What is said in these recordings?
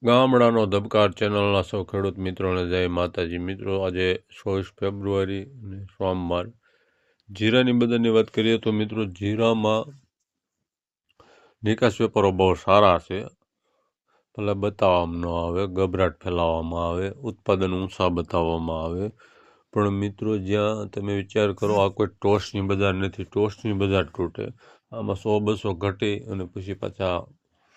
ગામડાનો ધબકાર ચેનલના સૌ ખેડૂત મિત્રોને જય માતાજી. મિત્રો, આજે 24 ફેબ્રુઆરી અને સોમવાર. જીરાની બજારની વાત કરીએ તો મિત્રો, જીરામાં નિકાસ વેપારો બહુ સારા છે. ભલે બતાવવામાં ન આવે, ગભરાટ ફેલાવવામાં આવે, ઉત્પાદન ઊંચા બતાવવામાં આવે, પણ મિત્રો જ્યાં તમે વિચાર કરો આ કોઈ ટોસની બજાર નથી. ટોસની બજાર તૂટે, આમાં 100-200 ઘટી અને પછી પાછા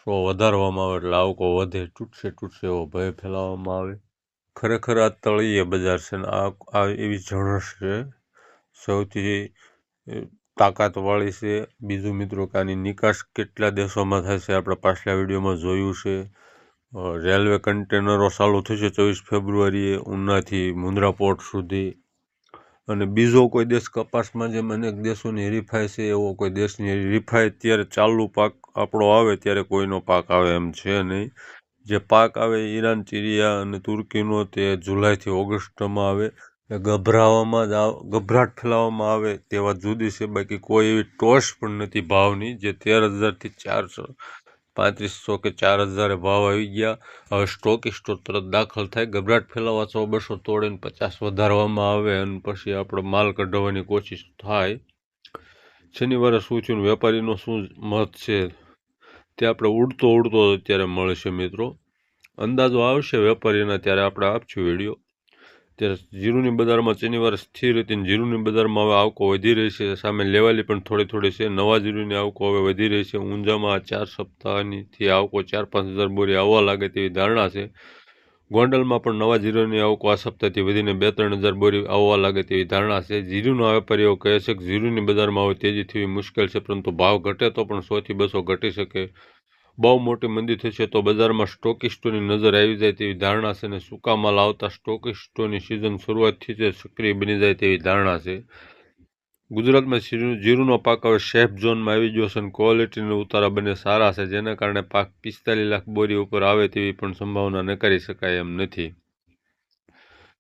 100 વધારવામાં આવે એટલે આવકો વધે. તૂટશે એવો ભય ફેલાવવામાં આવે. ખરેખર આ તળિયે બજાર છે ને આ એવી જણસ છે, સૌથી તાકાતવાળી છે. બીજું મિત્રો કે આની નિકાસ કેટલા દેશોમાં થાય છે આપણે પાછલા વિડીયોમાં જોયું છે. રેલવે કન્ટેનરો ચાલુ થશે 24 ફેબ્રુઆરીએ ઉનાથી મુન્દ્રા પોર્ટ સુધી. અને બીજો કોઈ દેશ કપાસમાં જેમ અનેક દેશોની હરીફાઈ છે એવો કોઈ દેશની હરીફાઈ અત્યારે ચાલુ પાક આપણો આવે ત્યારે કોઈનો પાક આવે એમ છે નહીં. જે પાક આવે ઈરાન, સિરિયા અને તુર્કીનો તે જુલાઈથી ઓગસ્ટમાં આવે. ગભરાટ ફેલાવવામાં આવે તે વાત જુદી છે. બાકી કોઈ એવી ટોસ પણ નથી ભાવની. જે 13,000થી 43500 કે 4,000 ભાવ આવી ગયા. હવે સ્ટોકિસ્ટો તરત દાખલ થાય, ગભરાટ ફેલાવવા 100-200 તોડીને 50 વધારવામાં આવે અને પછી આપણો માલ કઢાવવાની કોશિશ થાય. શનિવારે શું થયું, વેપારીનો શું મત છે તે આપણે ઉડતો અત્યારે મળશે મિત્રો. અંદાજો આવશે વેપારીના ત્યારે આપણે આપશું વિડીયો. ત્યારે જીરુની બજારમાં શનિવારે સ્થિર હતી. જીરુની બજારમાં હવે આવકો વધી રહી છે. સામે લેવાલી પણ થોડી છે. નવા જીરુની આવકો હવે વધી રહી છે. ઊંઝામાં 4 સપ્તાહથી આવકો 4-5 હજાર બોરી આવવા લાગે તેવી ધારણા છે. ગોંડલમાં પણ નવા જીરુની આવકો આ સપ્તાહથી વધીને 2-3 હજાર બોરી આવવા લાગે તેવી ધારણા છે. જીરુના વેપારીઓ કહે છે કે જીરુની બજારમાં હવે તેજી થવી મુશ્કેલ છે, પરંતુ ભાવ ઘટે તો પણ 100-200 ઘટી શકે. બહુ મોટી મંદી થશે તો બજારમાં સ્ટોકિસ્ટોની નજર આવી જાય તેવી ધારણા છે અને સૂકા માલ આવતા સ્ટોકિસ્ટોની સિઝન શરૂઆતથી જ સક્રિય બની જાય તેવી ધારણા છે. ગુજરાતમાં જીરુનો પાક હવે સેફ ઝોનમાં આવી ગયો છે અને ક્વોલિટીના ઉતારા બંને સારા છે, જેના કારણે પાક 45 લાખ બોરી ઉપર આવે તેવી પણ સંભાવના નકારી શકાય એમ નથી.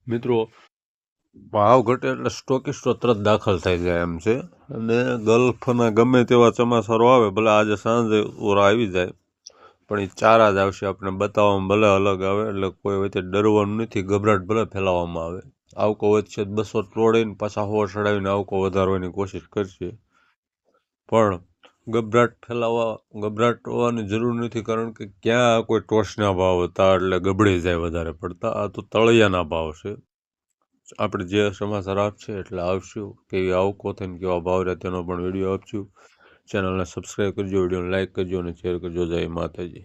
મિત્રો, ભાવ ઘટે એટલે સ્ટોકિસ્ટો તરત દાખલ થઈ જાય એમ છે. અને ગલ્ફના ગમે તેવા ચોમાસારો આવે, ભલે આજે સાંજે ઓરા આવી જાય, પણ એ ચારા જ આવશે. આપણે બતાવવામાં ભલે અલગ આવે, એટલે કોઈ વચ્ચે ડરવાનું નથી. ગભરાટ ભલે ફેલાવવામાં આવે, આવકો વધશે 200 તોડીને પાછા 100 ચડાવીને આવકો વધારવાની કોશિશ કરશે. પણ ગભરાટ હોવાની જરૂર નથી, કારણ કે ક્યાં કોઈ ટોસના ભાવ હતા એટલે ગબડી જાય વધારે પડતા. આ તો તળિયાના ભાવ છે. આપણે જે સમાચાર આપશે એટલે આવશું. કેવી આવકો થઈને કેવા ભાવ રહે તેનો પણ વિડીયો આપશું. ચેનલને સબસ્ક્રાઈબ કરજો, વિડીયોને લાઇક કરજો અને શેર કરજો. જય માતાજી.